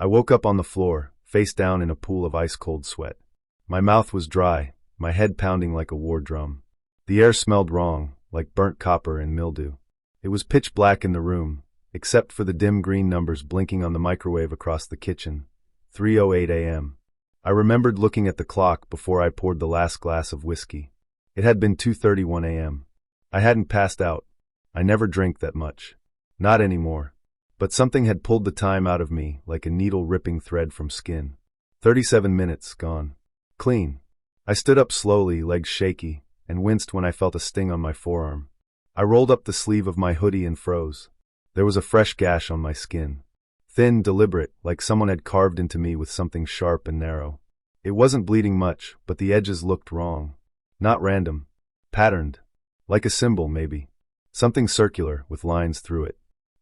I woke up on the floor, face down in a pool of ice-cold sweat. My mouth was dry, my head pounding like a war drum. The air smelled wrong, like burnt copper and mildew. It was pitch black in the room, except for the dim green numbers blinking on the microwave across the kitchen. 3:08 a.m. I remembered looking at the clock before I poured the last glass of whiskey. It had been 2:31 a.m. I hadn't passed out. I never drank that much. Not anymore. But something had pulled the time out of me like a needle ripping thread from skin. 37 minutes gone. Clean. I stood up slowly, legs shaky, and winced when I felt a sting on my forearm. I rolled up the sleeve of my hoodie and froze. There was a fresh gash on my skin. Thin, deliberate, like someone had carved into me with something sharp and narrow. It wasn't bleeding much, but the edges looked wrong. Not random. Patterned. Like a symbol, maybe. Something circular, with lines through it.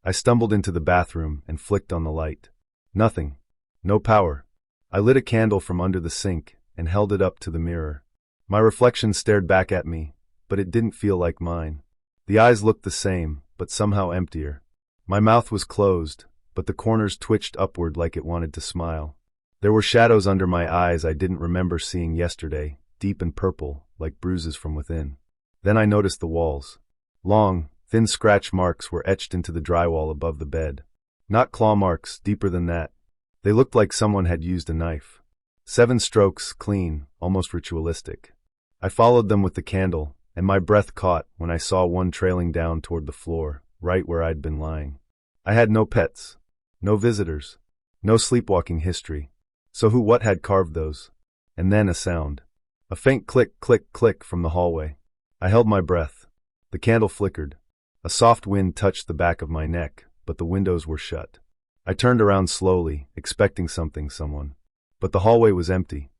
I stumbled into the bathroom and flicked on the light. Nothing. No power. I lit a candle from under the sink and held it up to the mirror. My reflection stared back at me, but it didn't feel like mine. The eyes looked the same, but somehow emptier. My mouth was closed, but the corners twitched upward like it wanted to smile. There were shadows under my eyes I didn't remember seeing yesterday, deep and purple, like bruises from within. Then I noticed the walls. Long, thin scratch marks were etched into the drywall above the bed. Not claw marks, deeper than that. They looked like someone had used a knife. 7 strokes, clean, almost ritualistic. I followed them with the candle, and my breath caught when I saw one trailing down toward the floor, right where I'd been lying. I had no pets. No visitors. No sleepwalking history. So what had carved those? And then a sound. A faint click, click, click from the hallway. I held my breath. The candle flickered. A soft wind touched the back of my neck, but the windows were shut. I turned around slowly, expecting someone. But the hallway was empty.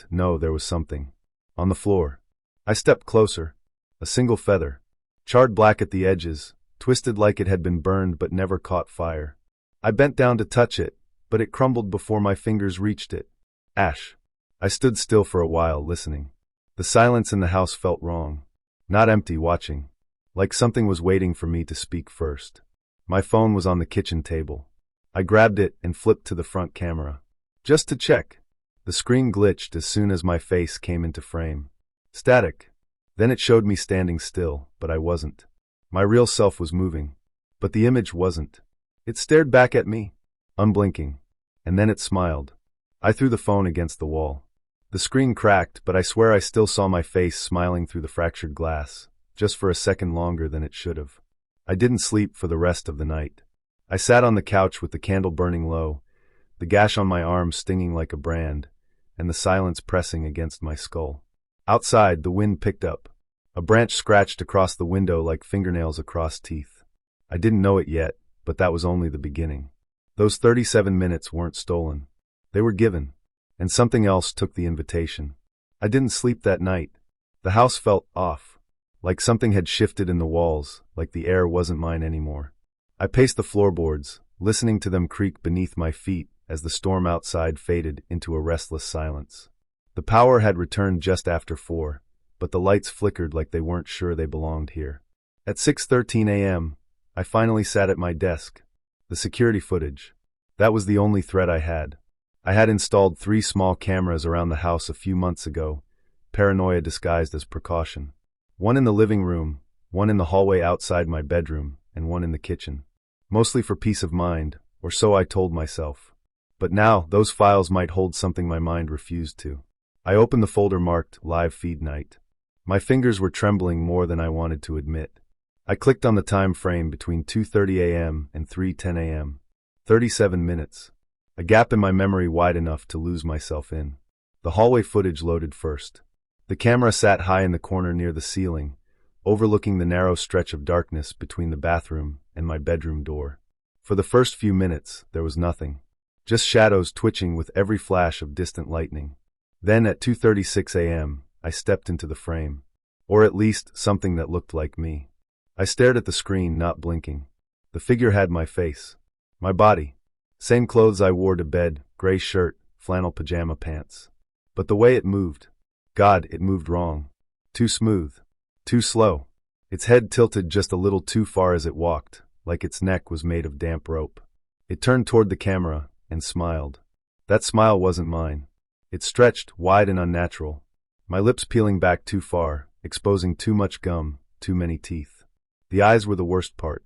No, there was something. On the floor. I stepped closer. A single feather. Charred black at the edges, twisted like it had been burned but never caught fire. I bent down to touch it, but it crumbled before my fingers reached it. Ash. I stood still for a while, listening. The silence in the house felt wrong. Not empty, watching. Like something was waiting for me to speak first. My phone was on the kitchen table. I grabbed it and flipped to the front camera. Just to check. The screen glitched as soon as my face came into frame. Static. Then it showed me standing still, but I wasn't. My real self was moving. But the image wasn't. It stared back at me, unblinking. And then it smiled. I threw the phone against the wall. The screen cracked, but I swear I still saw my face smiling through the fractured glass, just for a second longer than it should have. I didn't sleep for the rest of the night. I sat on the couch with the candle burning low, the gash on my arm stinging like a brand, and the silence pressing against my skull. Outside, the wind picked up. A branch scratched across the window like fingernails across teeth. I didn't know it yet, but that was only the beginning. Those 37 minutes weren't stolen. They were given. And something else took the invitation. I didn't sleep that night. The house felt off. Like something had shifted in the walls, like the air wasn't mine anymore. I paced the floorboards, listening to them creak beneath my feet as the storm outside faded into a restless silence. The power had returned just after 4, but the lights flickered like they weren't sure they belonged here. At 6:13 a.m., I finally sat at my desk. The security footage. That was the only threat I had. I had installed 3 small cameras around the house a few months ago, paranoia disguised as precaution. One in the living room, one in the hallway outside my bedroom, and one in the kitchen. Mostly for peace of mind, or so I told myself. But now, those files might hold something my mind refused to. I opened the folder marked Live Feed Night. My fingers were trembling more than I wanted to admit. I clicked on the time frame between 2:30 a.m. and 3:10 a.m. 37 minutes. A gap in my memory wide enough to lose myself in. The hallway footage loaded first. The camera sat high in the corner near the ceiling, overlooking the narrow stretch of darkness between the bathroom and my bedroom door. For the first few minutes, there was nothing. Just shadows twitching with every flash of distant lightning. Then at 2:36 a.m., I stepped into the frame. Or at least, something that looked like me. I stared at the screen, not blinking. The figure had my face. My body. Same clothes I wore to bed, gray shirt, flannel pajama pants. But the way it moved. God, it moved wrong. Too smooth. Too slow. Its head tilted just a little too far as it walked, like its neck was made of damp rope. It turned toward the camera, and smiled. That smile wasn't mine. It stretched, wide and unnatural. My lips peeling back too far, exposing too much gum, too many teeth. The eyes were the worst part.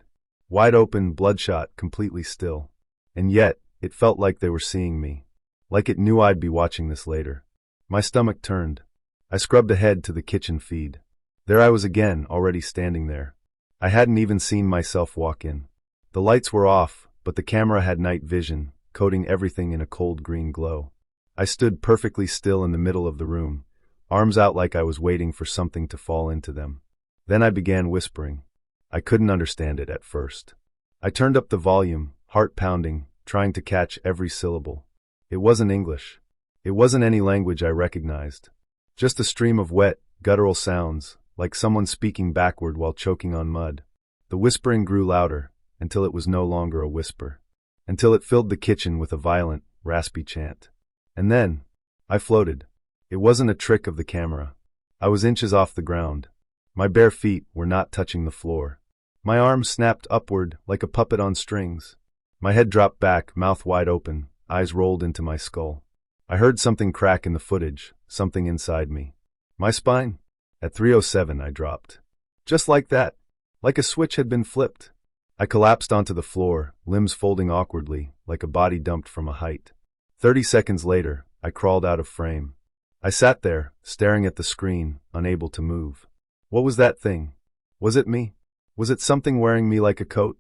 Wide open, bloodshot, completely still. And yet, it felt like they were seeing me. Like it knew I'd be watching this later. My stomach turned. I scrubbed ahead to the kitchen feed. There I was again, already standing there. I hadn't even seen myself walk in. The lights were off, but the camera had night vision, coating everything in a cold green glow. I stood perfectly still in the middle of the room, arms out like I was waiting for something to fall into them. Then I began whispering. I couldn't understand it at first. I turned up the volume, heart pounding, trying to catch every syllable. It wasn't English. It wasn't any language I recognized. Just a stream of wet, guttural sounds, like someone speaking backward while choking on mud. The whispering grew louder, until it was no longer a whisper. Until it filled the kitchen with a violent, raspy chant. And then, I floated. It wasn't a trick of the camera. I was inches off the ground. My bare feet were not touching the floor. My arms snapped upward like a puppet on strings. My head dropped back, mouth wide open, eyes rolled into my skull. I heard something crack in the footage, something inside me. My spine? At 3:07 I dropped. Just like that. Like a switch had been flipped. I collapsed onto the floor, limbs folding awkwardly, like a body dumped from a height. 30 seconds later, I crawled out of frame. I sat there, staring at the screen, unable to move. What was that thing? Was it me? Was it something wearing me like a coat?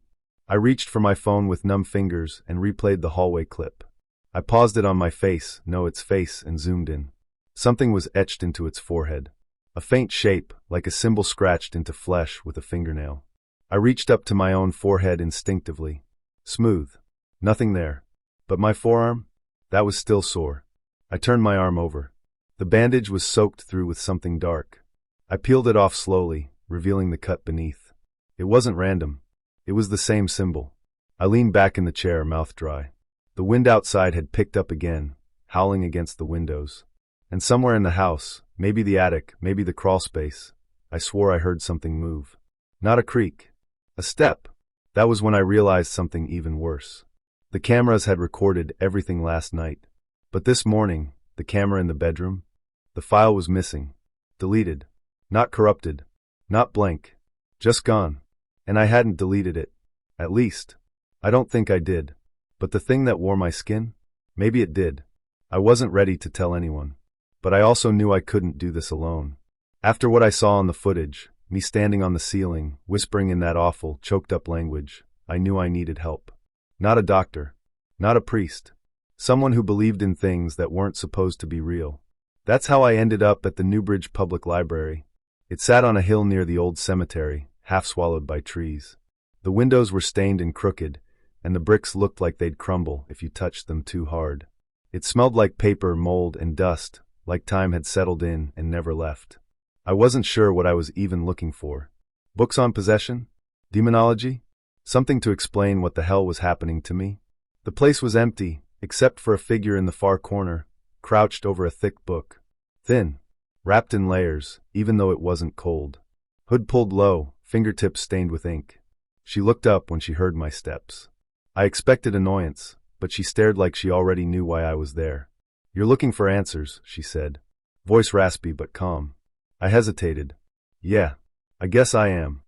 I reached for my phone with numb fingers and replayed the hallway clip. I paused it on my face, its face, and zoomed in. Something was etched into its forehead. A faint shape, like a symbol scratched into flesh with a fingernail. I reached up to my own forehead instinctively. Smooth. Nothing there. But my forearm? That was still sore. I turned my arm over. The bandage was soaked through with something dark. I peeled it off slowly, revealing the cut beneath. It wasn't random. It was the same symbol. I leaned back in the chair, mouth dry. The wind outside had picked up again, howling against the windows. And somewhere in the house, maybe the attic, maybe the crawl space, I swore I heard something move. Not a creak. A step. That was when I realized something even worse. The cameras had recorded everything last night. But this morning, the camera in the bedroom, the file was missing. Deleted. Not corrupted. Not blank. Just gone. And I hadn't deleted it. At least. I don't think I did. But the thing that wore my skin? Maybe it did. I wasn't ready to tell anyone. But I also knew I couldn't do this alone. After what I saw on the footage, me standing on the ceiling, whispering in that awful, choked-up language, I knew I needed help. Not a doctor. Not a priest. Someone who believed in things that weren't supposed to be real. That's how I ended up at the Newbridge Public Library. It sat on a hill near the old cemetery, half swallowed by trees. The windows were stained and crooked, and the bricks looked like they'd crumble if you touched them too hard. It smelled like paper, mold, and dust, like time had settled in and never left. I wasn't sure what I was even looking for. Books on possession? Demonology? Something to explain what the hell was happening to me? The place was empty, except for a figure in the far corner, crouched over a thick book. Thin. Wrapped in layers, even though it wasn't cold. Hood pulled low, fingertips stained with ink. She looked up when she heard my steps. I expected annoyance, but she stared like she already knew why I was there. "You're looking for answers," she said. Voice raspy but calm. I hesitated. "Yeah, I guess I am."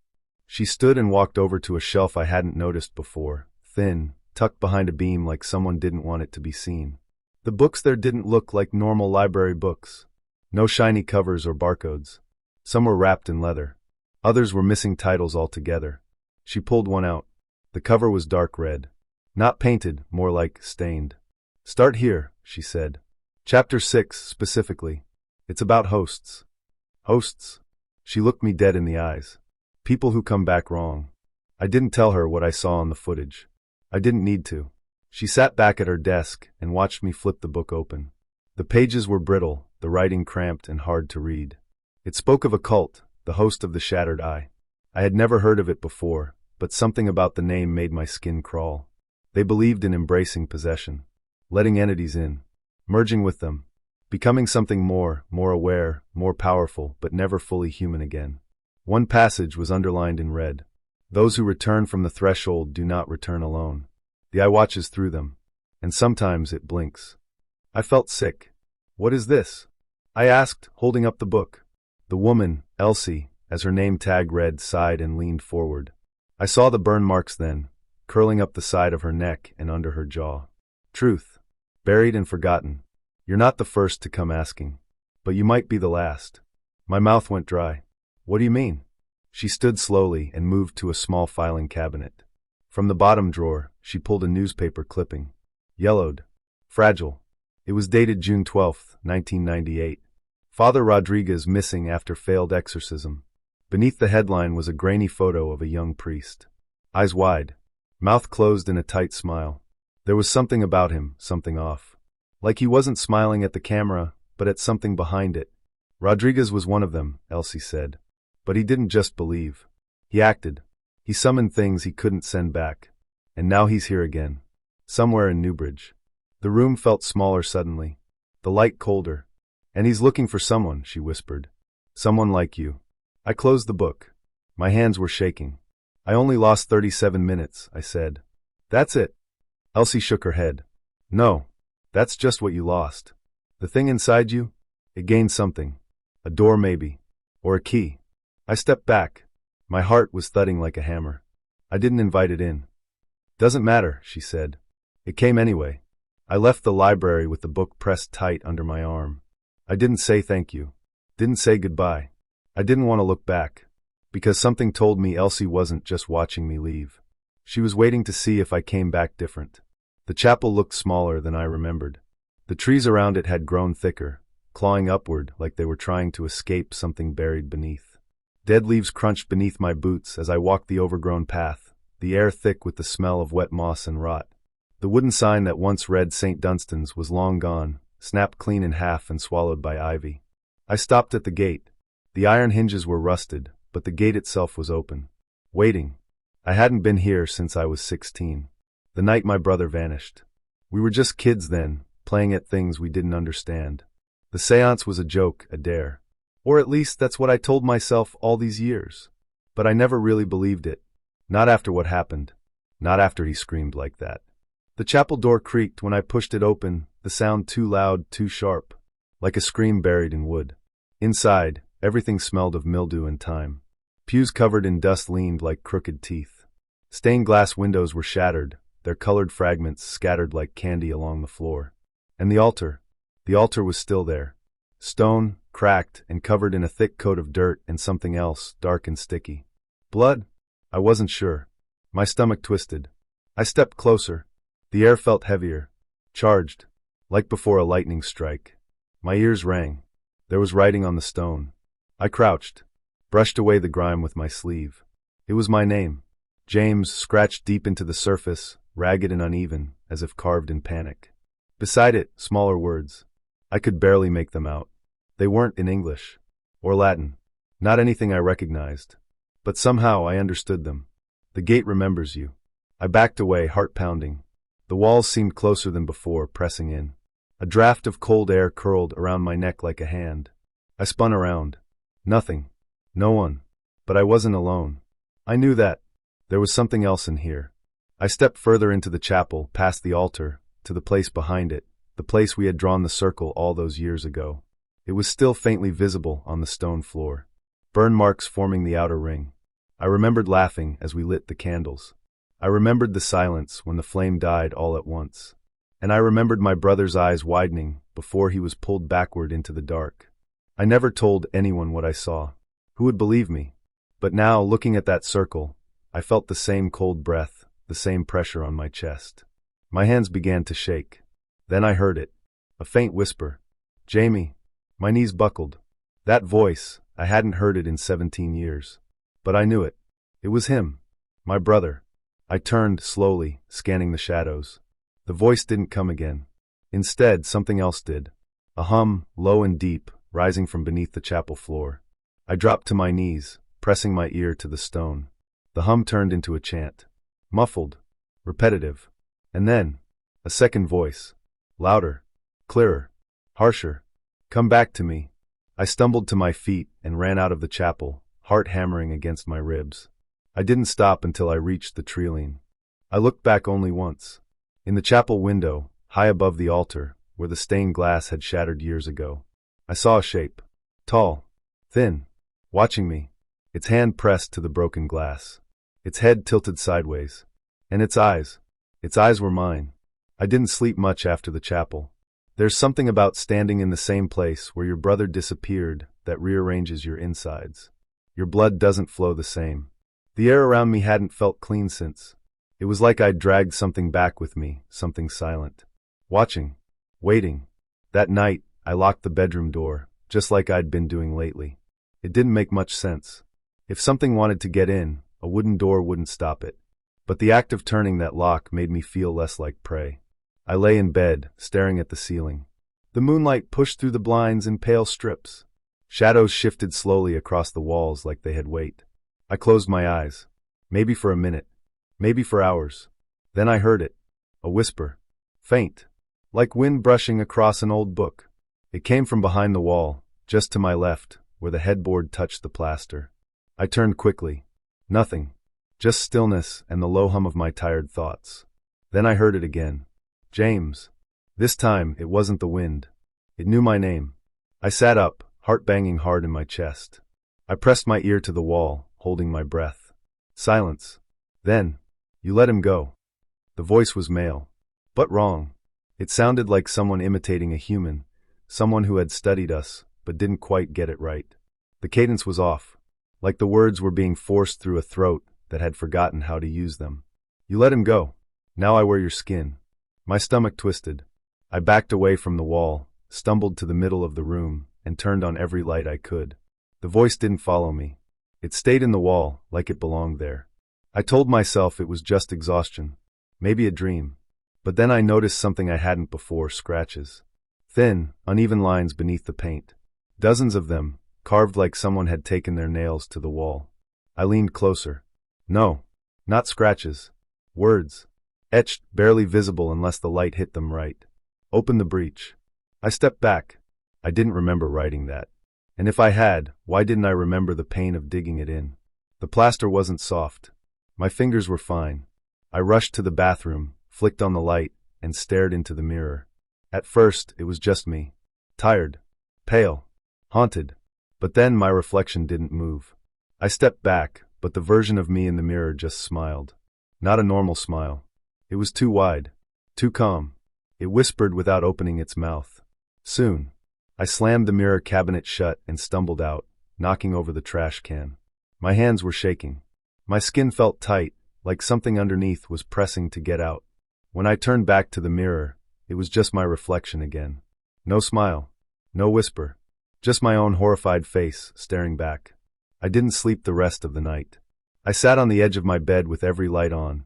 She stood and walked over to a shelf I hadn't noticed before, thin, tucked behind a beam like someone didn't want it to be seen. The books there didn't look like normal library books. No shiny covers or barcodes. Some were wrapped in leather. Others were missing titles altogether. She pulled one out. The cover was dark red. Not painted, more like stained. "Start here," she said. "Chapter 6, specifically. It's about hosts." Hosts? She looked me dead in the eyes. People who come back wrong. I didn't tell her what I saw on the footage. I didn't need to. She sat back at her desk and watched me flip the book open. The pages were brittle, the writing cramped and hard to read. It spoke of a cult, the host of the Shattered Eye. I had never heard of it before, but something about the name made my skin crawl. They believed in embracing possession, letting entities in, merging with them, becoming something more aware, more powerful, but never fully human again. One passage was underlined in red. "Those who return from the threshold do not return alone. The eye watches through them." and sometimes it blinks. I felt sick. What is this? I asked, holding up the book. The woman, Elsie, as her name tag read, sighed and leaned forward. I saw the burn marks then, curling up the side of her neck and under her jaw. Truth. Buried and forgotten. You're not the first to come asking. But you might be the last. My mouth went dry. What do you mean? She stood slowly and moved to a small filing cabinet. From the bottom drawer, she pulled a newspaper clipping. Yellowed. Fragile. It was dated June 12, 1998. Father Rodriguez missing after failed exorcism. Beneath the headline was a grainy photo of a young priest. Eyes wide. Mouth closed in a tight smile. There was something about him, something off. Like he wasn't smiling at the camera, but at something behind it. Rodriguez was one of them, Elsie said. But he didn't just believe. He acted. He summoned things he couldn't send back. And now he's here again. Somewhere in Newbridge. The room felt smaller suddenly. The light colder. And he's looking for someone, she whispered. Someone like you. I closed the book. My hands were shaking. I only lost 37 minutes, I said. That's it. Elsie shook her head. No. That's just what you lost. The thing inside you? It gained something. A door maybe. Or a key. I stepped back. My heart was thudding like a hammer. I didn't invite it in. Doesn't matter, she said. It came anyway. I left the library with the book pressed tight under my arm. I didn't say thank you. Didn't say goodbye. I didn't want to look back. Because something told me Elsie wasn't just watching me leave. She was waiting to see if I came back different. The chapel looked smaller than I remembered. The trees around it had grown thicker, clawing upward like they were trying to escape something buried beneath. Dead leaves crunched beneath my boots as I walked the overgrown path, the air thick with the smell of wet moss and rot. The wooden sign that once read St. Dunstan's was long gone, snapped clean in half and swallowed by ivy. I stopped at the gate. The iron hinges were rusted, but the gate itself was open. Waiting. I hadn't been here since I was 16. The night my brother vanished. We were just kids then, playing at things we didn't understand. The seance was a joke, a dare. Or at least that's what I told myself all these years. But I never really believed it. Not after what happened. Not after he screamed like that. The chapel door creaked when I pushed it open, the sound too loud, too sharp. Like a scream buried in wood. Inside, everything smelled of mildew and time. Pews covered in dust leaned like crooked teeth. Stained glass windows were shattered, their colored fragments scattered like candy along the floor. And the altar was still there. Stone, cracked, and covered in a thick coat of dirt and something else, dark and sticky. Blood? I wasn't sure. My stomach twisted. I stepped closer. The air felt heavier. Charged. Like before a lightning strike. My ears rang. There was writing on the stone. I crouched. Brushed away the grime with my sleeve. It was my name. James, scratched deep into the surface, ragged and uneven, as if carved in panic. Beside it, smaller words. I could barely make them out. They weren't in English. Or Latin. Not anything I recognized. But somehow I understood them. The gate remembers you. I backed away, heart pounding. The walls seemed closer than before, pressing in. A draft of cold air curled around my neck like a hand. I spun around. Nothing. No one. But I wasn't alone. I knew that. There was something else in here. I stepped further into the chapel, past the altar, to the place behind it, the place we had drawn the circle all those years ago. It was still faintly visible on the stone floor. Burn marks forming the outer ring. I remembered laughing as we lit the candles. I remembered the silence when the flame died all at once. And I remembered my brother's eyes widening before he was pulled backward into the dark. I never told anyone what I saw. Who would believe me? But now, looking at that circle, I felt the same cold breath, the same pressure on my chest. My hands began to shake. Then I heard it. A faint whisper. Jamie. My knees buckled. That voice, I hadn't heard it in 17 years. But I knew it. It was him. My brother. I turned slowly, scanning the shadows. The voice didn't come again. Instead, something else did. A hum, low and deep, rising from beneath the chapel floor. I dropped to my knees, pressing my ear to the stone. The hum turned into a chant. Muffled. Repetitive. And then, a second voice. Louder. Clearer. Harsher. Come back to me. I stumbled to my feet and ran out of the chapel, heart hammering against my ribs. I didn't stop until I reached the trelline. I looked back only once. In the chapel window, high above the altar, where the stained glass had shattered years ago. I saw a shape. Tall. Thin. Watching me. Its hand pressed to the broken glass. Its head tilted sideways. And its eyes. Its eyes were mine. I didn't sleep much after the chapel. There's something about standing in the same place where your brother disappeared that rearranges your insides. Your blood doesn't flow the same. The air around me hadn't felt clean since. It was like I'd dragged something back with me, something silent. Watching. Waiting. That night, I locked the bedroom door, just like I'd been doing lately. It didn't make much sense. If something wanted to get in, a wooden door wouldn't stop it. But the act of turning that lock made me feel less like prey. I lay in bed, staring at the ceiling. The moonlight pushed through the blinds in pale strips. Shadows shifted slowly across the walls like they had weight. I closed my eyes. Maybe for a minute. Maybe for hours. Then I heard it. A whisper. Faint. Like wind brushing across an old book. It came from behind the wall, just to my left, where the headboard touched the plaster. I turned quickly. Nothing. Just stillness and the low hum of my tired thoughts. Then I heard it again. James. This time, it wasn't the wind. It knew my name. I sat up, heart banging hard in my chest. I pressed my ear to the wall, holding my breath. Silence. Then, you let him go. The voice was male. But wrong. It sounded like someone imitating a human, someone who had studied us, but didn't quite get it right. The cadence was off, like the words were being forced through a throat that had forgotten how to use them. You let him go. Now I wear your skin. My stomach twisted. I backed away from the wall, stumbled to the middle of the room, and turned on every light I could. The voice didn't follow me. It stayed in the wall, like it belonged there. I told myself it was just exhaustion. Maybe a dream. But then I noticed something I hadn't before: scratches. Thin, uneven lines beneath the paint. Dozens of them, carved like someone had taken their nails to the wall. I leaned closer. No. Not scratches. Words. Etched, barely visible unless the light hit them right. Open the breach. I stepped back. I didn't remember writing that. And if I had, why didn't I remember the pain of digging it in? The plaster wasn't soft. My fingers were fine. I rushed to the bathroom, flicked on the light, and stared into the mirror. At first, it was just me. Tired. Pale. Haunted. But then my reflection didn't move. I stepped back, but the version of me in the mirror just smiled. Not a normal smile. It was too wide. Too calm. It whispered without opening its mouth. Soon. I slammed the mirror cabinet shut and stumbled out, knocking over the trash can. My hands were shaking. My skin felt tight, like something underneath was pressing to get out. When I turned back to the mirror, it was just my reflection again. No smile. No whisper. Just my own horrified face, staring back. I didn't sleep the rest of the night. I sat on the edge of my bed with every light on,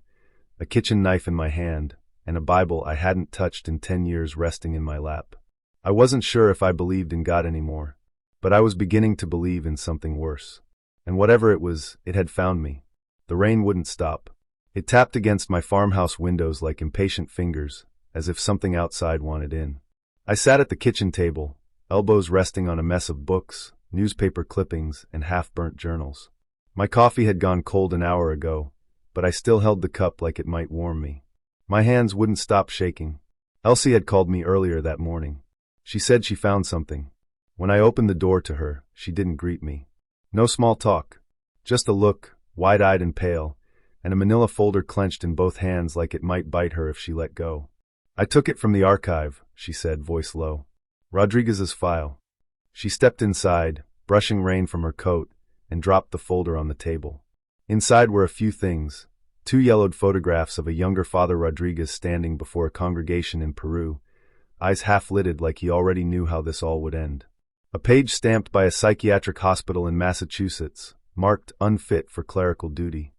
a kitchen knife in my hand, and a Bible I hadn't touched in 10 years resting in my lap. I wasn't sure if I believed in God anymore, but I was beginning to believe in something worse. And whatever it was, it had found me. The rain wouldn't stop. It tapped against my farmhouse windows like impatient fingers, as if something outside wanted in. I sat at the kitchen table, elbows resting on a mess of books, newspaper clippings, and half-burnt journals. My coffee had gone cold an hour ago, but I still held the cup like it might warm me. My hands wouldn't stop shaking. Elsie had called me earlier that morning. She said she found something. When I opened the door to her, she didn't greet me. No small talk. Just a look, wide-eyed and pale, and a manila folder clenched in both hands like it might bite her if she let go. I took it from the archive, she said, voice low. Rodriguez's file. She stepped inside, brushing rain from her coat, and dropped the folder on the table. Inside were a few things: 2 yellowed photographs of a younger Father Rodriguez standing before a congregation in Peru, eyes half-lidded like he already knew how this all would end. A page stamped by a psychiatric hospital in Massachusetts, marked unfit for clerical duty.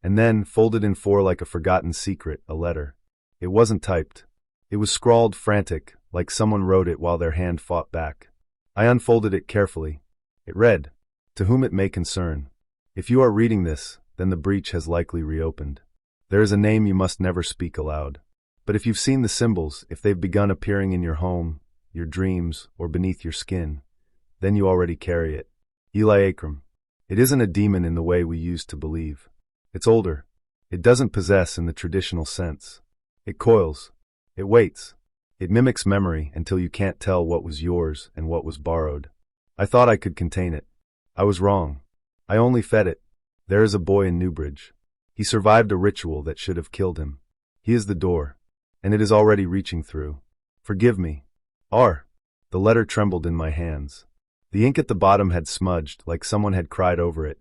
And then, folded in 4 like a forgotten secret, a letter. It wasn't typed. It was scrawled frantic, like someone wrote it while their hand fought back. I unfolded it carefully. It read, "To whom it may concern. If you are reading this, then the breach has likely reopened. There is a name you must never speak aloud. But if you've seen the symbols, if they've begun appearing in your home, your dreams, or beneath your skin, then you already carry it. Eli Akram. It isn't a demon in the way we used to believe. It's older. It doesn't possess in the traditional sense. It coils. It waits. It mimics memory until you can't tell what was yours and what was borrowed. I thought I could contain it. I was wrong. I only fed it. There is a boy in Newbridge. He survived a ritual that should have killed him. He is the door, and it is already reaching through. Forgive me. R. The letter trembled in my hands. The ink at the bottom had smudged like someone had cried over it,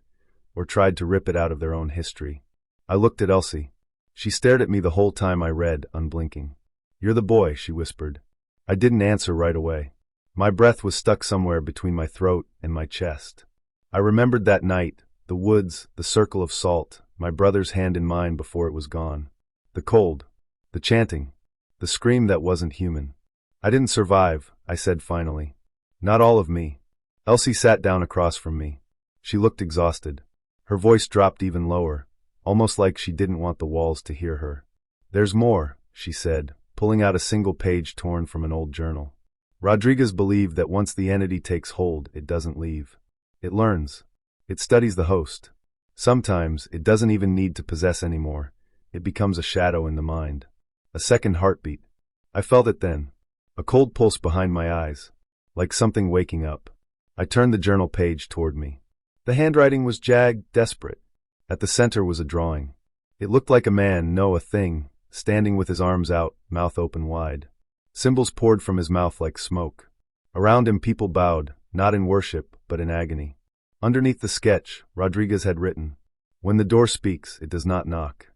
or tried to rip it out of their own history. I looked at Elsie. She stared at me the whole time I read, unblinking. You're the boy, she whispered. I didn't answer right away. My breath was stuck somewhere between my throat and my chest. I remembered that night, the woods, the circle of salt, my brother's hand in mine before it was gone. The cold, the chanting, the scream that wasn't human. I didn't survive, I said finally. Not all of me. Elsie sat down across from me. She looked exhausted. Her voice dropped even lower, almost like she didn't want the walls to hear her. There's more, she said, pulling out a single page torn from an old journal. Rodriguez believed that once the entity takes hold, it doesn't leave. It learns. It studies the host. Sometimes it doesn't even need to possess anymore. It becomes a shadow in the mind. A second heartbeat. I felt it then. A cold pulse behind my eyes. Like something waking up. I turned the journal page toward me. The handwriting was jagged, desperate. At the center was a drawing. It looked like a man, no, a thing, standing with his arms out, mouth open wide. Symbols poured from his mouth like smoke. Around him people bowed, not in worship, but in agony. Underneath the sketch, Rodriguez had written, "When the door speaks, it does not knock."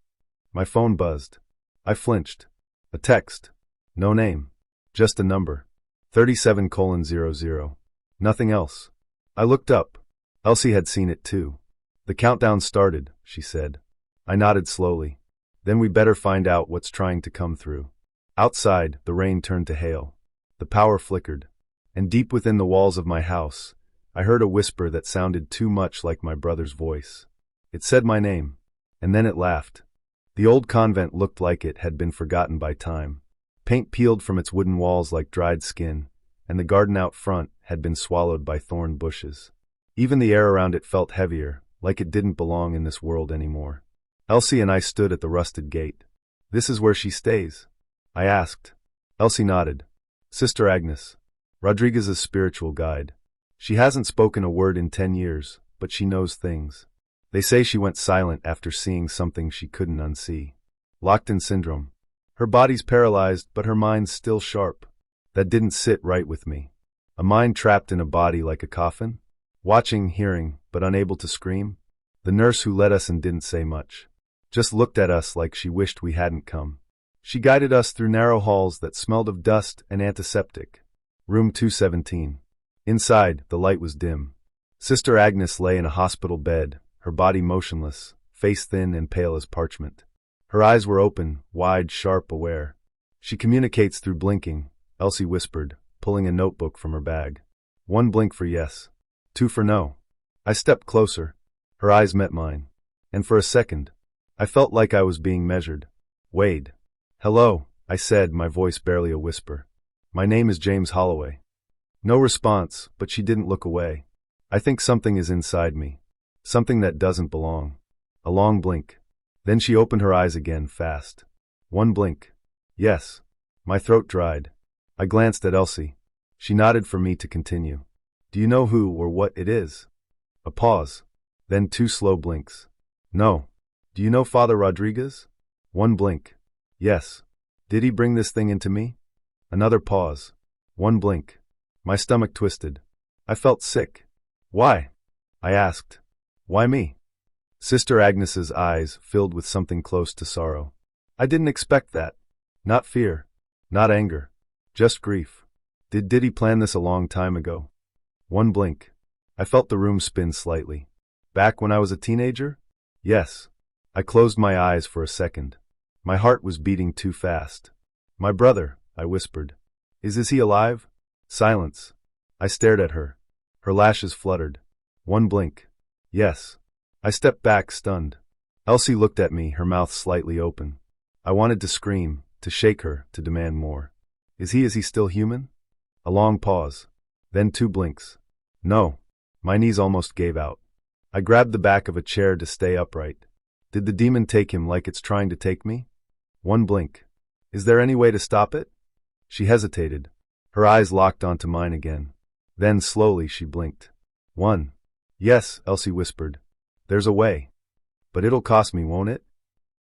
My phone buzzed. I flinched. A text. No name. Just a number. 37:00. Nothing else. I looked up. Elsie had seen it too. The countdown started, she said. I nodded slowly. Then we better find out what's trying to come through. Outside, the rain turned to hail. The power flickered. And deep within the walls of my house, I heard a whisper that sounded too much like my brother's voice. It said my name. And then it laughed. The old convent looked like it had been forgotten by time. Paint peeled from its wooden walls like dried skin, and the garden out front had been swallowed by thorn bushes. Even the air around it felt heavier, like it didn't belong in this world anymore. Elsie and I stood at the rusted gate. "This is where she stays?" I asked. Elsie nodded. "Sister Agnes. Rodriguez's spiritual guide. She hasn't spoken a word in 10 years, but she knows things. They say she went silent after seeing something she couldn't unsee. Locked-in syndrome. Her body's paralyzed, but her mind's still sharp. That didn't sit right with me. A mind trapped in a body like a coffin? Watching, hearing, but unable to scream? The nurse who let us in didn't say much. Just looked at us like she wished we hadn't come. She guided us through narrow halls that smelled of dust and antiseptic. Room 217. Inside, the light was dim. Sister Agnes lay in a hospital bed, her body motionless, face thin and pale as parchment. Her eyes were open, wide, sharp, aware. "She communicates through blinking," Elsie whispered, pulling a notebook from her bag. "1 blink for yes. 2 for no." I stepped closer. Her eyes met mine. And for a second, I felt like I was being measured. "Wade." "Hello," I said, my voice barely a whisper. "My name is James Holloway." No response, but she didn't look away. "I think something is inside me. Something that doesn't belong." A long blink. Then she opened her eyes again, fast. 1 blink. "Yes." My throat dried. I glanced at Elsie. She nodded for me to continue. "Do you know who or what it is?" A pause. Then 2 slow blinks. "No." "Do you know Father Rodriguez?" 1 blink. "Yes." "Did he bring this thing into me?" Another pause. 1 blink. My stomach twisted. I felt sick. "Why?" I asked. "Why me?" Sister Agnes's eyes filled with something close to sorrow. "I didn't expect that. Not fear. Not anger. Just grief. Did he plan this a long time ago?" 1 blink. I felt the room spin slightly. "Back when I was a teenager?" "Yes." I closed my eyes for a second. My heart was beating too fast. "My brother," I whispered. Is he alive?" Silence. I stared at her. Her lashes fluttered. 1 blink. "Yes." I stepped back, stunned. Elsie looked at me, her mouth slightly open. I wanted to scream, to shake her, to demand more. Is he still human?" A long pause. Then 2 blinks. "No." My knees almost gave out. I grabbed the back of a chair to stay upright. "Did the demon take him like it's trying to take me?" 1 blink. "Is there any way to stop it?" She hesitated. Her eyes locked onto mine again. Then, slowly, she blinked. "One." "Yes," Elsie whispered. "There's a way." "But it'll cost me, won't it?"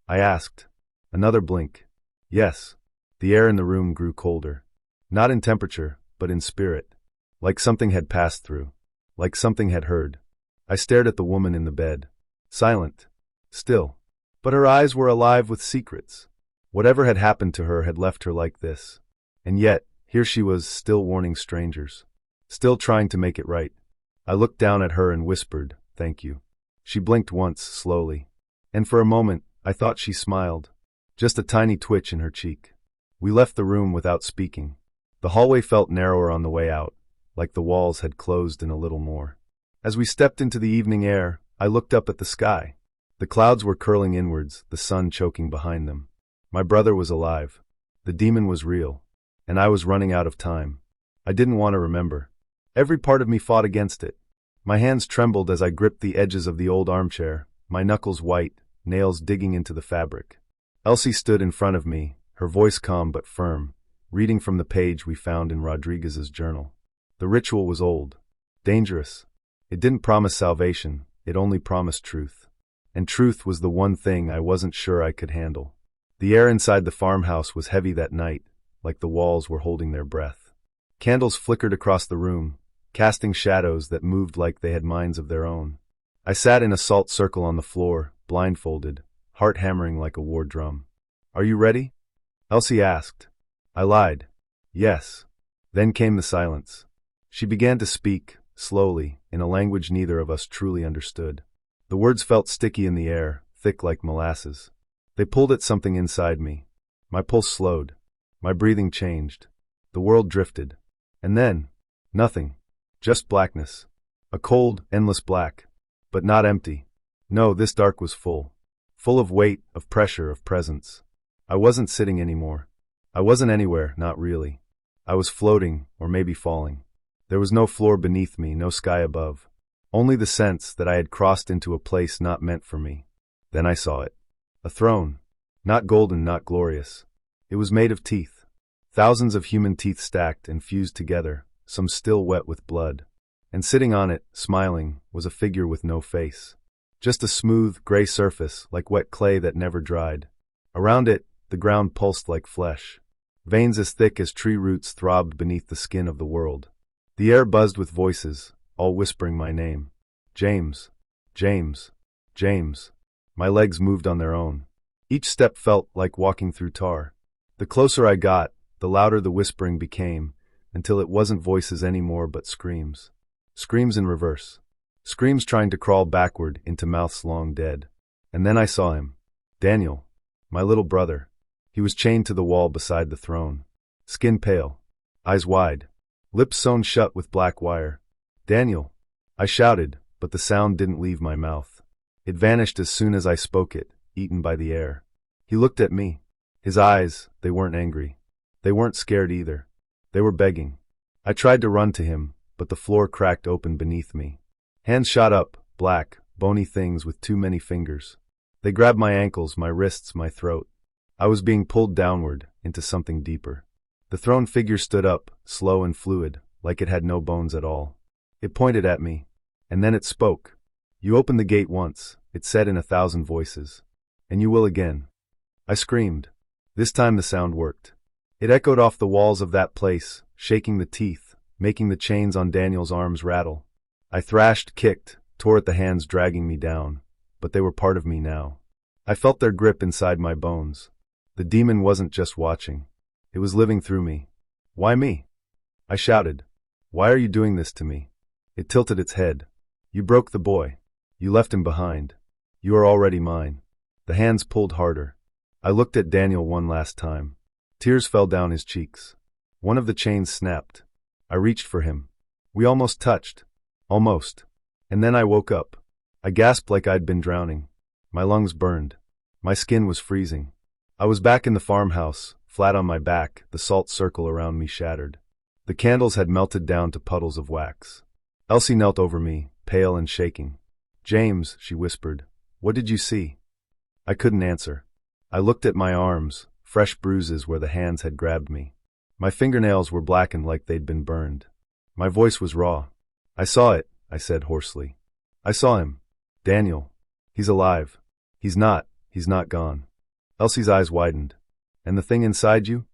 I asked. Another blink. "Yes." The air in the room grew colder. Not in temperature, but in spirit. Like something had passed through. Like something had heard. I stared at the woman in the bed. Silent. Still. But her eyes were alive with secrets. Whatever had happened to her had left her like this. And yet, here she was, still warning strangers. Still trying to make it right. I looked down at her and whispered, "Thank you." She blinked once, slowly. And for a moment, I thought she smiled. Just a tiny twitch in her cheek. We left the room without speaking. The hallway felt narrower on the way out, like the walls had closed in a little more. As we stepped into the evening air, I looked up at the sky. The clouds were curling inwards, the sun choking behind them. My brother was alive. The demon was real. And I was running out of time. I didn't want to remember. Every part of me fought against it. My hands trembled as I gripped the edges of the old armchair, my knuckles white, nails digging into the fabric. Elsie stood in front of me, her voice calm but firm, reading from the page we found in Rodriguez's journal. The ritual was old. Dangerous. It didn't promise salvation, it only promised truth. And truth was the one thing I wasn't sure I could handle. The air inside the farmhouse was heavy that night, like the walls were holding their breath. Candles flickered across the room, casting shadows that moved like they had minds of their own. I sat in a salt circle on the floor, blindfolded, heart hammering like a war drum. "Are you ready?" Elsie asked. I lied. Yes. Then came the silence. She began to speak, slowly, in a language neither of us truly understood. The words felt sticky in the air, thick like molasses. They pulled at something inside me. My pulse slowed. My breathing changed. The world drifted. And then, nothing. Just blackness. A cold, endless black. But not empty. No, this dark was full. Full of weight, of pressure, of presence. I wasn't sitting anymore. I wasn't anywhere, not really. I was floating, or maybe falling. There was no floor beneath me, no sky above. Only the sense that I had crossed into a place not meant for me. Then I saw it. A throne. Not golden, not glorious. It was made of teeth. Thousands of human teeth stacked and fused together, some still wet with blood. And sitting on it, smiling, was a figure with no face. Just a smooth, gray surface, like wet clay that never dried. Around it, the ground pulsed like flesh. Veins as thick as tree roots throbbed beneath the skin of the world. The air buzzed with voices, all whispering my name. James. James. James. My legs moved on their own. Each step felt like walking through tar. The closer I got, the louder the whispering became, until it wasn't voices anymore but screams. Screams in reverse. Screams trying to crawl backward into mouths long dead. And then I saw him. Daniel. My little brother. He was chained to the wall beside the throne. Skin pale. Eyes wide. Lips sewn shut with black wire. "Daniel." I shouted, but the sound didn't leave my mouth. It vanished as soon as I spoke it, eaten by the air. He looked at me. His eyes, they weren't angry. They weren't scared either. They were begging. I tried to run to him, but the floor cracked open beneath me. Hands shot up, black, bony things with too many fingers. They grabbed my ankles, my wrists, my throat. I was being pulled downward, into something deeper. The thrown figure stood up, slow and fluid, like it had no bones at all. It pointed at me. And then it spoke. "You opened the gate once," it said in 1,000 voices. "And you will again." I screamed. This time the sound worked. It echoed off the walls of that place, shaking the teeth, making the chains on Daniel's arms rattle. I thrashed, kicked, tore at the hands dragging me down, but they were part of me now. I felt their grip inside my bones. The demon wasn't just watching. It was living through me. "Why me?" I shouted. "Why are you doing this to me?" It tilted its head. "You broke the boy. You left him behind. You are already mine." The hands pulled harder. I looked at Daniel one last time. Tears fell down his cheeks. One of the chains snapped. I reached for him. We almost touched. Almost. And then I woke up. I gasped like I'd been drowning. My lungs burned. My skin was freezing. I was back in the farmhouse, flat on my back, the salt circle around me shattered. The candles had melted down to puddles of wax. Elsie knelt over me, pale and shaking. "James," she whispered, "what did you see?" I couldn't answer. I looked at my arms, fresh bruises where the hands had grabbed me. My fingernails were blackened like they'd been burned. My voice was raw. I saw it, I said hoarsely. I saw him. Daniel. He's alive. He's not gone. Elsie's eyes widened. And the thing inside you?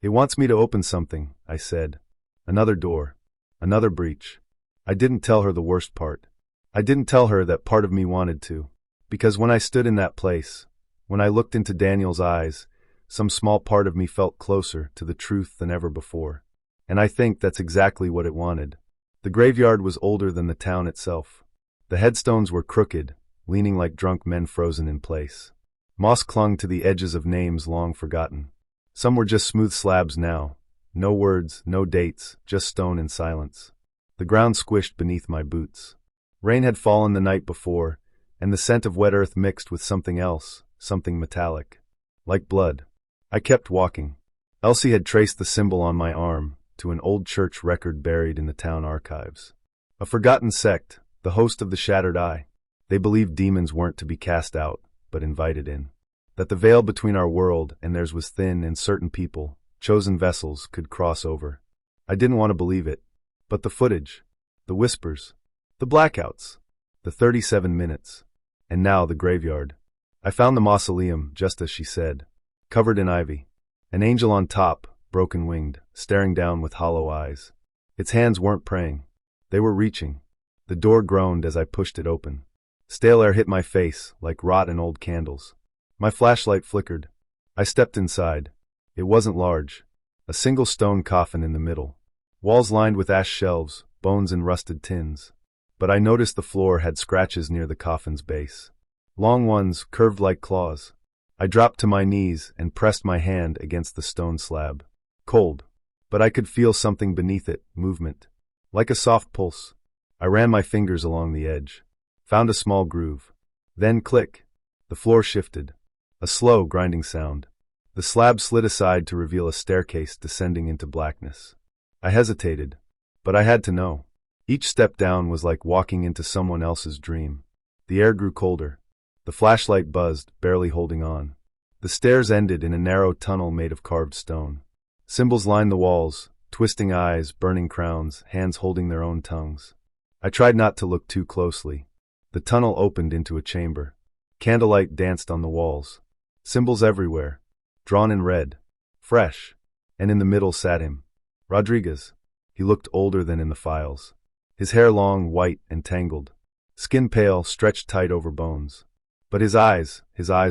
It wants me to open something, I said. Another door. Another breach. I didn't tell her the worst part. I didn't tell her that part of me wanted to. Because when I stood in that place, when I looked into Daniel's eyes, some small part of me felt closer to the truth than ever before. And I think that's exactly what it wanted. The graveyard was older than the town itself. The headstones were crooked, leaning like drunk men frozen in place. Moss clung to the edges of names long forgotten. Some were just smooth slabs now. No words, no dates, just stone and silence. The ground squished beneath my boots. Rain had fallen the night before, and the scent of wet earth mixed with something else, something metallic. Like blood. I kept walking. Elsie had traced the symbol on my arm to an old church record buried in the town archives. A forgotten sect, the host of the Shattered Eye. They believed demons weren't to be cast out, but invited in. That the veil between our world and theirs was thin and certain people, chosen vessels, could cross over. I didn't want to believe it. But the footage, the whispers, the blackouts, the 37 minutes, and now the graveyard. I found the mausoleum, just as she said, covered in ivy. An angel on top, broken-winged, staring down with hollow eyes. Its hands weren't praying. They were reaching. The door groaned as I pushed it open. Stale air hit my face, like rot in old candles. My flashlight flickered. I stepped inside. It wasn't large. A single stone coffin in the middle. Walls lined with ash shelves, bones and rusted tins. But I noticed the floor had scratches near the coffin's base. Long ones, curved like claws. I dropped to my knees and pressed my hand against the stone slab. Cold. But I could feel something beneath it, movement. Like a soft pulse. I ran my fingers along the edge. Found a small groove. Then click. The floor shifted. A slow, grinding sound. The slab slid aside to reveal a staircase descending into blackness. I hesitated. But I had to know. Each step down was like walking into someone else's dream. The air grew colder. The flashlight buzzed, barely holding on. The stairs ended in a narrow tunnel made of carved stone. Symbols lined the walls, twisting eyes, burning crowns, hands holding their own tongues. I tried not to look too closely. The tunnel opened into a chamber. Candlelight danced on the walls. Symbols everywhere, drawn in red, fresh. And in the middle sat him. Rodriguez. He looked older than in the files. His hair long, white, and tangled. Skin pale, stretched tight over bones. But his eyes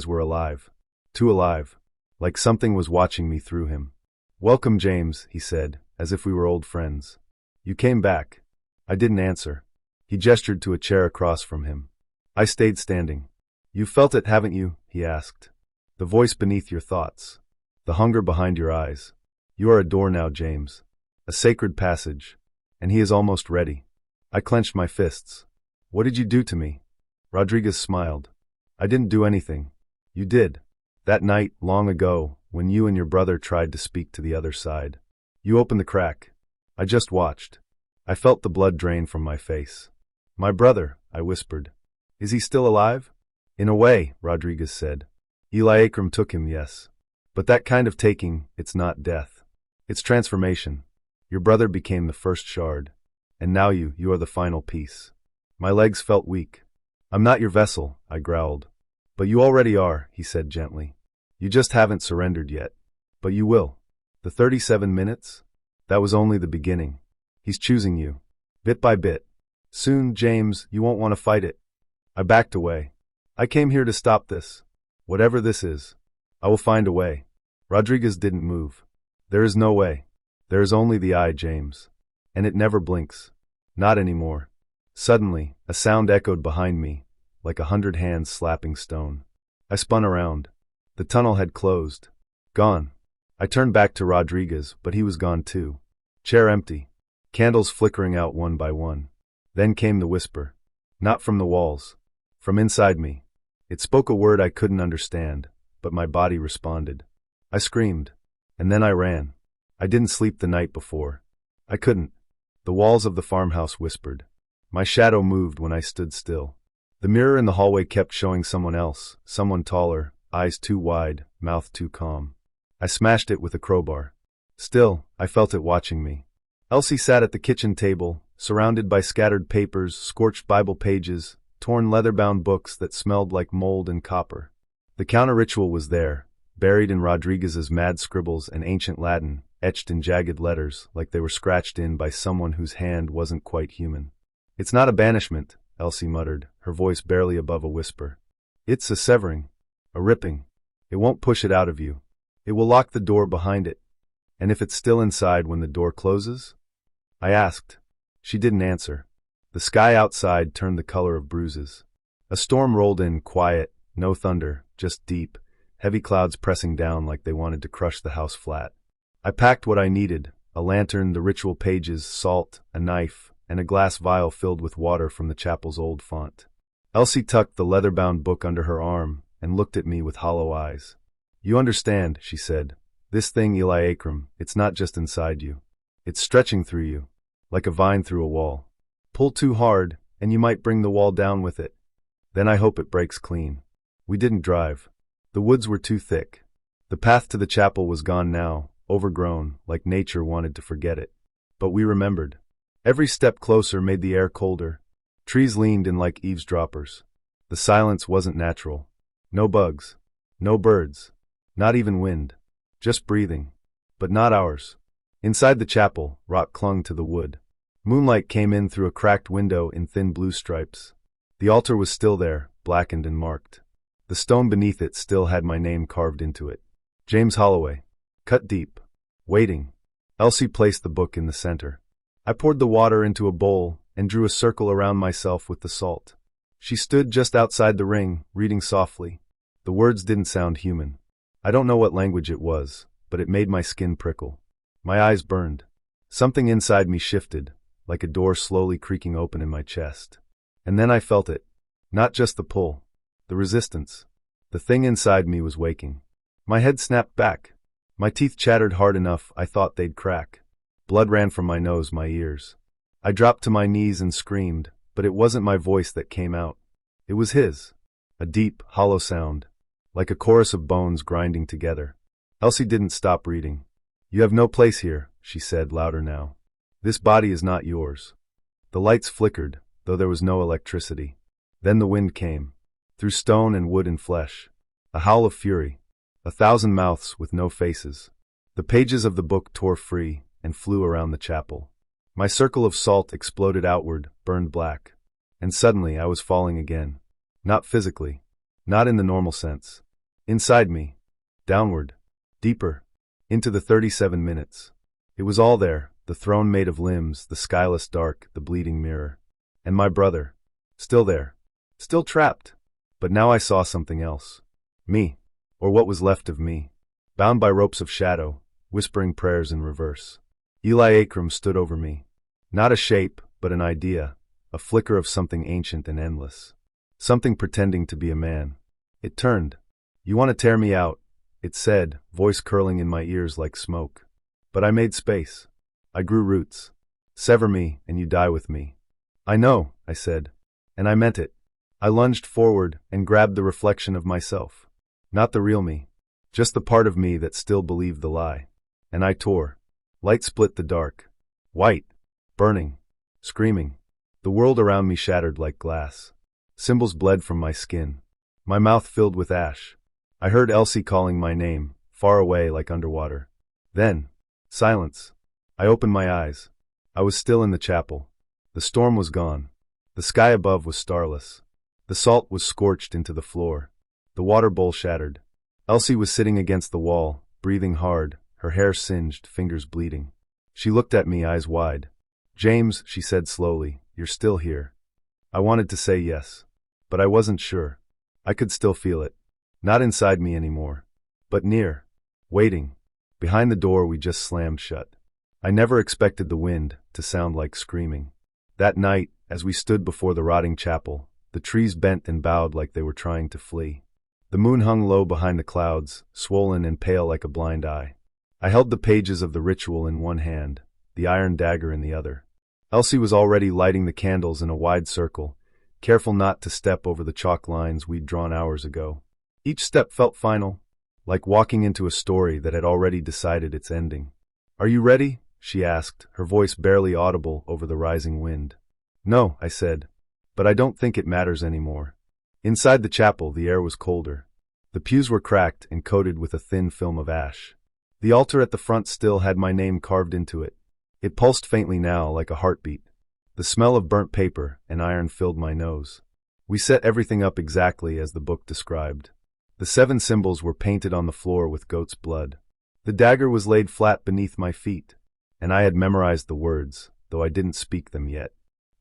were alive. Too alive. Like something was watching me through him. "Welcome, James," he said, as if we were old friends. "You came back." I didn't answer. He gestured to a chair across from him. I stayed standing. "You've felt it, haven't you?" he asked. "The voice beneath your thoughts. The hunger behind your eyes. You are a door now, James. A sacred passage. And he is almost ready." I clenched my fists. "What did you do to me?" Rodriguez smiled. "I didn't do anything. You did. That night, long ago, when you and your brother tried to speak to the other side. You opened the crack. I just watched. I felt the blood drain from my face. 'My brother,' I whispered. 'Is he still alive?' 'In a way,' Rodriguez said. 'Eli Akram took him, yes. But that kind of taking, it's not death. It's transformation. Your brother became the first shard. And now you are the final piece.' My legs felt weak. 'I'm not your vessel,' I growled. 'But you already are,' he said gently. 'You just haven't surrendered yet. But you will. The 37 minutes? That was only the beginning. He's choosing you. Bit by bit. Soon, James, you won't want to fight it.' I backed away. 'I came here to stop this. Whatever this is. I will find a way.' Rodriguez didn't move. 'There is no way. There is only the eye, James. And it never blinks. Not anymore.' Suddenly, a sound echoed behind me, like 100 hands slapping stone. I spun around. The tunnel had closed. Gone. I turned back to Rodriguez, but he was gone too. Chair empty. Candles flickering out one by one. Then came the whisper. Not from the walls. From inside me. It spoke a word I couldn't understand, but my body responded. I screamed. And then I ran. I didn't sleep the night before. I couldn't. The walls of the farmhouse whispered. My shadow moved when I stood still. The mirror in the hallway kept showing someone else, someone taller, eyes too wide, mouth too calm. I smashed it with a crowbar. Still, I felt it watching me. Elsie sat at the kitchen table, surrounded by scattered papers, scorched Bible pages, torn leather-bound books that smelled like mold and copper. The counter-ritual was there, buried in Rodriguez's mad scribbles and ancient Latin, etched in jagged letters like they were scratched in by someone whose hand wasn't quite human. "It's not a banishment," Elsie muttered, her voice barely above a whisper. "It's a severing. A ripping. It won't push it out of you. It will lock the door behind it. And if it's still inside when the door closes?" I asked. She didn't answer. The sky outside turned the color of bruises. A storm rolled in, quiet, no thunder, just deep, heavy clouds pressing down like they wanted to crush the house flat. I packed what I needed: a lantern, the ritual pages, salt, a knife, and a glass vial filled with water from the chapel's old font. Elsie tucked the leather-bound book under her arm and looked at me with hollow eyes. "You understand," she said. "This thing, Eliakram, it's not just inside you. It's stretching through you, like a vine through a wall. Pull too hard, and you might bring the wall down with it. Then I hope it breaks clean." We didn't drive. The woods were too thick. The path to the chapel was gone now, overgrown, like nature wanted to forget it. But we remembered. Every step closer made the air colder. Trees leaned in like eavesdroppers. The silence wasn't natural. No bugs. No birds. Not even wind. Just breathing. But not ours. Inside the chapel, rock clung to the wood. Moonlight came in through a cracked window in thin blue stripes. The altar was still there, blackened and marked. The stone beneath it still had my name carved into it. James Holloway. Cut deep. Waiting. Elsie placed the book in the center. I poured the water into a bowl and drew a circle around myself with the salt. She stood just outside the ring, reading softly. The words didn't sound human. I don't know what language it was, but it made my skin prickle. My eyes burned. Something inside me shifted, like a door slowly creaking open in my chest. And then I felt it. Not just the pull. The resistance. The thing inside me was waking. My head snapped back. My teeth chattered hard enough I thought they'd crack. Blood ran from my nose, my ears. I dropped to my knees and screamed, but it wasn't my voice that came out. It was his. A deep, hollow sound, like a chorus of bones grinding together. Elsie didn't stop reading. "You have no place here," she said, louder now. "This body is not yours." The lights flickered, though there was no electricity. Then the wind came. Through stone and wood and flesh. A howl of fury. 1,000 mouths with no faces. The pages of the book tore free and flew around the chapel. My circle of salt exploded outward, burned black. And suddenly I was falling again. Not physically. Not in the normal sense. Inside me. Downward. Deeper. Into the 37 minutes. It was all there, the throne made of limbs, the skyless dark, the bleeding mirror. And my brother. Still there. Still trapped. But now I saw something else. Me. Or what was left of me. Bound by ropes of shadow, whispering prayers in reverse. Eliakram stood over me. Not a shape, but an idea. A flicker of something ancient and endless. Something pretending to be a man. It turned. "You want to tear me out," it said, voice curling in my ears like smoke. But I made space. I grew roots. "Sever me, and you die with me." "I know," I said. And I meant it. I lunged forward and grabbed the reflection of myself. Not the real me. Just the part of me that still believed the lie. And I tore. Light split the dark. White. Burning. Screaming. The world around me shattered like glass. Symbols bled from my skin. My mouth filled with ash. I heard Elsie calling my name, far away like underwater. Then, silence. I opened my eyes. I was still in the chapel. The storm was gone. The sky above was starless. The salt was scorched into the floor. The water bowl shattered. Elsie was sitting against the wall, breathing hard, her hair singed, fingers bleeding. She looked at me, eyes wide. "James," she said slowly, "you're still here." I wanted to say yes. But I wasn't sure. I could still feel it. Not inside me anymore. But near. Waiting. Behind the door we just slammed shut. I never expected the wind to sound like screaming. That night, as we stood before the rotting chapel, the trees bent and bowed like they were trying to flee. The moon hung low behind the clouds, swollen and pale like a blind eye. I held the pages of the ritual in one hand, the iron dagger in the other. Elsie was already lighting the candles in a wide circle, careful not to step over the chalk lines we'd drawn hours ago. Each step felt final, like walking into a story that had already decided its ending. "Are you ready?" she asked, her voice barely audible over the rising wind. "No," I said, "but I don't think it matters anymore." Inside the chapel, the air was colder. The pews were cracked and coated with a thin film of ash. The altar at the front still had my name carved into it. It pulsed faintly now, like a heartbeat. The smell of burnt paper and iron filled my nose. We set everything up exactly as the book described. The 7 symbols were painted on the floor with goat's blood. The dagger was laid flat beneath my feet, and I had memorized the words, though I didn't speak them yet.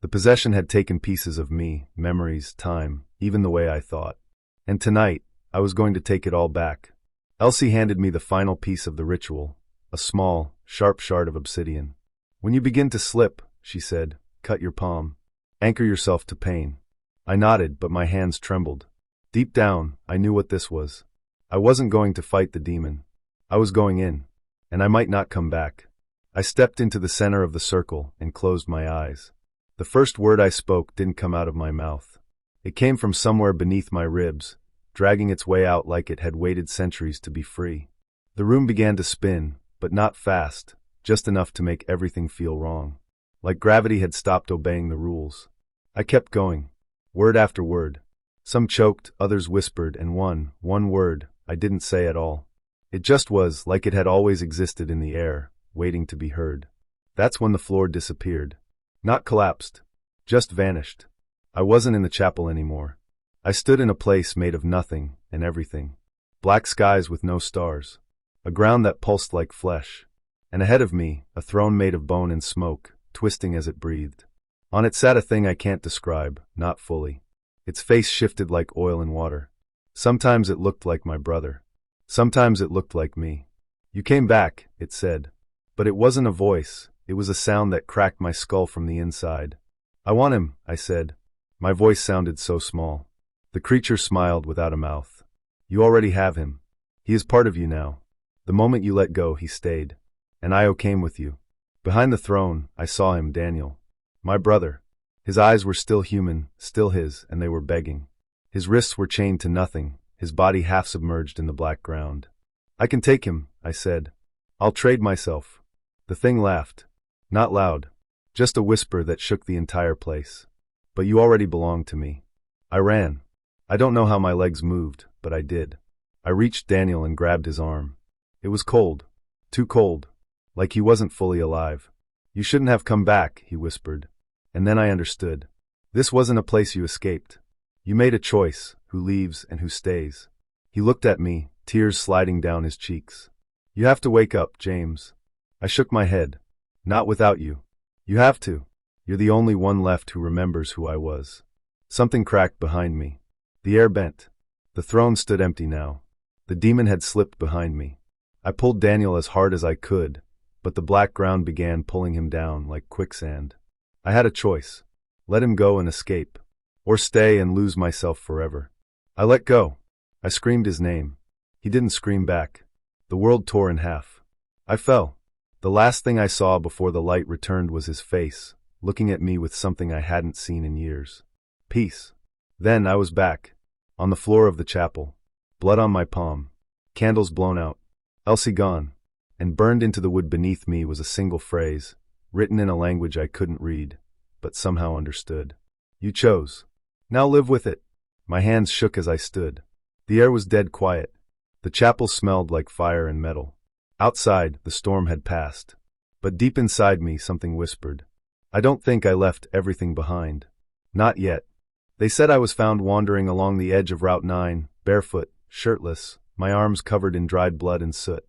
The possession had taken pieces of me, memories, time, even the way I thought. And tonight, I was going to take it all back. Elsie handed me the final piece of the ritual, a small, sharp shard of obsidian. "When you begin to slip," she said, "cut your palm. Anchor yourself to pain." I nodded, but my hands trembled. Deep down, I knew what this was. I wasn't going to fight the demon. I was going in, and I might not come back. I stepped into the center of the circle and closed my eyes. The first word I spoke didn't come out of my mouth. It came from somewhere beneath my ribs, dragging its way out like it had waited centuries to be free. The room began to spin, but not fast, just enough to make everything feel wrong. Like gravity had stopped obeying the rules. I kept going, word after word. Some choked, others whispered, and one word, I didn't say at all. It just was, like it had always existed in the air, waiting to be heard. That's when the floor disappeared. Not collapsed, just vanished. I wasn't in the chapel anymore. I stood in a place made of nothing and everything. Black skies with no stars. A ground that pulsed like flesh. And ahead of me, a throne made of bone and smoke, twisting as it breathed. On it sat a thing I can't describe, not fully. Its face shifted like oil in water. Sometimes it looked like my brother. Sometimes it looked like me. "You came back," it said. But it wasn't a voice, it was a sound that cracked my skull from the inside. "I want him," I said. My voice sounded so small. The creature smiled without a mouth. "You already have him. He is part of you now. The moment you let go, he stayed. And Io came with you." Behind the throne, I saw him, Daniel. My brother. His eyes were still human, still his, and they were begging. His wrists were chained to nothing, his body half submerged in the black ground. "I can take him," I said. "I'll trade myself." The thing laughed. Not loud. Just a whisper that shook the entire place. "But you already belong to me." I ran. I don't know how my legs moved, but I did. I reached Daniel and grabbed his arm. It was cold. Too cold. Like he wasn't fully alive. "You shouldn't have come back," he whispered. And then I understood. This wasn't a place you escaped. You made a choice, who leaves and who stays. He looked at me, tears sliding down his cheeks. "You have to wake up, James." I shook my head. "Not without you. You have to. You're the only one left who remembers who I was." Something cracked behind me. The air bent. The throne stood empty now. The demon had slipped behind me. I pulled Daniel as hard as I could, but the black ground began pulling him down like quicksand. I had a choice. Let him go and escape, or stay and lose myself forever. I let go. I screamed his name. He didn't scream back. The world tore in half. I fell. The last thing I saw before the light returned was his face, looking at me with something I hadn't seen in years. Peace. Then I was back. On the floor of the chapel. Blood on my palm. Candles blown out. Elsie gone. And burned into the wood beneath me was a single phrase, written in a language I couldn't read, but somehow understood. "You chose. Now live with it." My hands shook as I stood. The air was dead quiet. The chapel smelled like fire and metal. Outside, the storm had passed. But deep inside me, something whispered. I don't think I left everything behind. Not yet. They said I was found wandering along the edge of Route 9, barefoot, shirtless, my arms covered in dried blood and soot.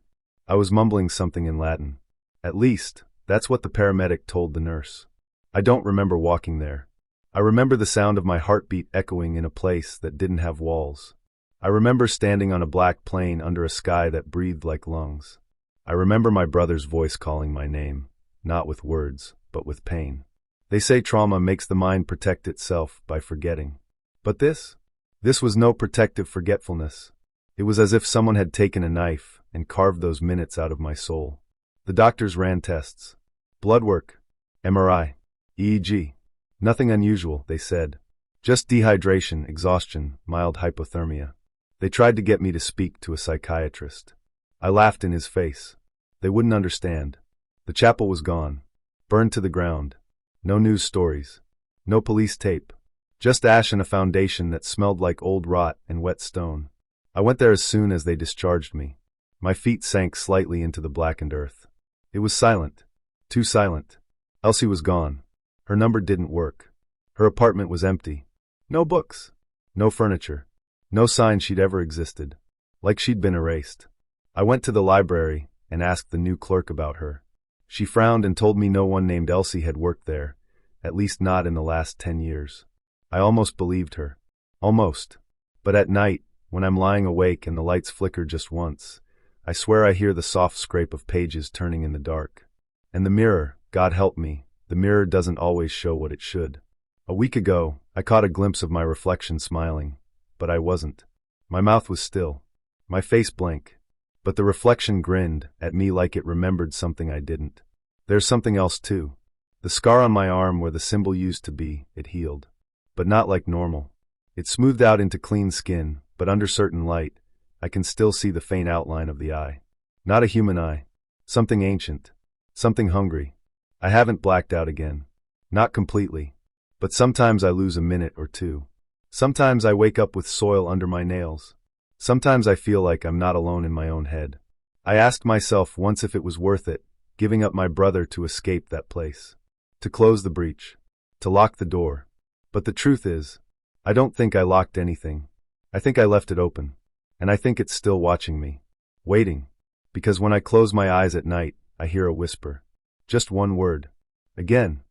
I was mumbling something in Latin. At least, that's what the paramedic told the nurse. I don't remember walking there. I remember the sound of my heartbeat echoing in a place that didn't have walls. I remember standing on a black plain under a sky that breathed like lungs. I remember my brother's voice calling my name, not with words, but with pain. They say trauma makes the mind protect itself by forgetting. But this was no protective forgetfulness. It was as if someone had taken a knife and carved those minutes out of my soul. The doctors ran tests. Blood work, MRI, EEG. Nothing unusual, they said. Just dehydration, exhaustion, mild hypothermia. They tried to get me to speak to a psychiatrist. I laughed in his face. They wouldn't understand. The chapel was gone. Burned to the ground. No news stories. No police tape. Just ash and a foundation that smelled like old rot and wet stone. I went there as soon as they discharged me. My feet sank slightly into the blackened earth. It was silent. Too silent. Elsie was gone. Her number didn't work. Her apartment was empty. No books. No furniture. No sign she'd ever existed. Like she'd been erased. I went to the library and asked the new clerk about her. She frowned and told me no one named Elsie had worked there, at least not in the last 10 years. I almost believed her. Almost. But at night, when I'm lying awake and the lights flicker just once, I swear I hear the soft scrape of pages turning in the dark. And the mirror, God help me, the mirror doesn't always show what it should. A week ago, I caught a glimpse of my reflection smiling, but I wasn't. My mouth was still. My face blank. But the reflection grinned at me like it remembered something I didn't. There's something else too. The scar on my arm where the symbol used to be, it healed. But not like normal. It smoothed out into clean skin, but under certain light, I can still see the faint outline of the eye. Not a human eye. Something ancient. Something hungry. I haven't blacked out again. Not completely. But sometimes I lose a minute or two. Sometimes I wake up with soil under my nails. Sometimes I feel like I'm not alone in my own head. I asked myself once if it was worth it, giving up my brother to escape that place. To close the breach. To lock the door. But the truth is, I don't think I locked anything. I think I left it open. And I think it's still watching me. Waiting. Because when I close my eyes at night, I hear a whisper. Just one word. Again.